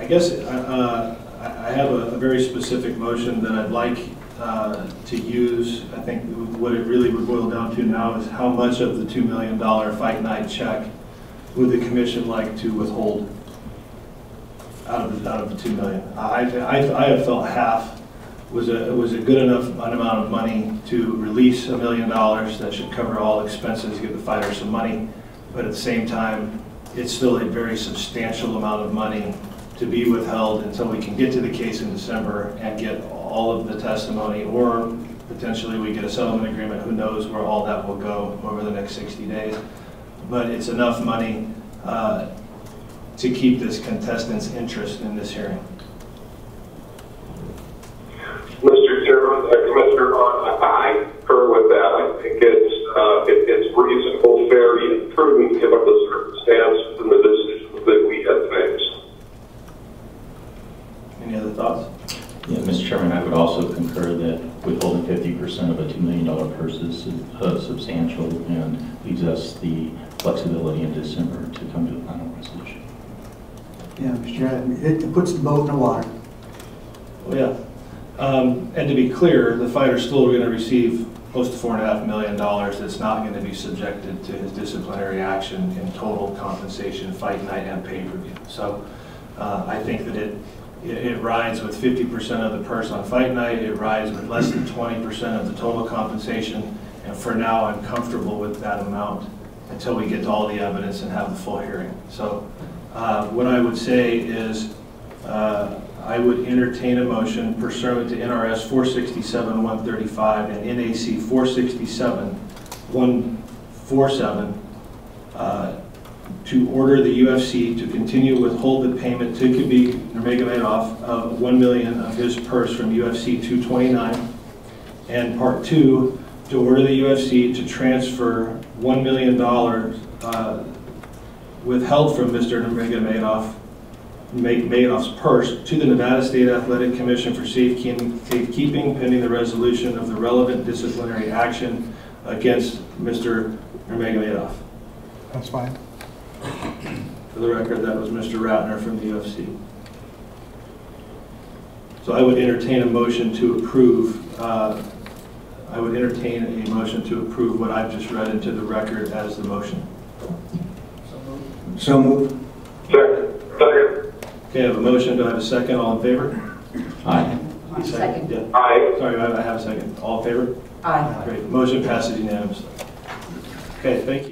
I guess I have a very specific motion that I'd like to use. I think what it really would boil down to now is how much of the $2 million fight night check would the commission like to withhold out of the $2 million. I have felt half was a good enough amount of money to release $1 million that should cover all expenses, give the fighters some money, but at the same time, it's still a very substantial amount of money to be withheld until we can get to the case in December and get all of the testimony, or potentially we get a settlement agreement. Who knows where all that will go over the next 60 days. But it's enough money to keep this contestant's interest in this hearing. Mr. Chairman, Commissioner, I concur with that. I think it's reasonable, fair, and prudent given the circumstances and the decisions that we have faced. Any other thoughts? Yeah, Mr. Chairman, I would also concur that withholding 50% of a $2 million purse is substantial and leaves us the flexibility in December to come to a final resolution. Yeah, Mr. Chairman, it puts the boat in the water. Well, yeah. And to be clear, the fighter's still going to receive close to $4.5 million that's not going to be subjected to his disciplinary action in total compensation, fight night, and pay-per-view. So I think that it rides with 50% of the purse on fight night, it rides with less than 20% of the total compensation, and for now I'm comfortable with that amount until we get to all the evidence and have the full hearing. So what I would say is I would entertain a motion pursuant to NRS 467-135 and NAC 467-147 to order the UFC to continue withhold the payment to Khabib Nurmagomedov of $1 million of his purse from UFC 229, and part 2, to order the UFC to transfer $1 million withheld from Mr. Nurmagomedov's purse to the Nevada State Athletic Commission for safekeeping pending the resolution of the relevant disciplinary action against Mr. Nurmagomedov. That's fine. For the record, that was Mr. Ratner from the UFC. So I would entertain a motion to approve. I would entertain a motion to approve what I've just read into the record as the motion. So moved. Second. Okay, I have a motion. Do I have a second? All in favor? Aye. Second. Yeah. Aye. Sorry, I have a second. All in favor? Aye. Great. Motion passes unanimously. Okay, thank you.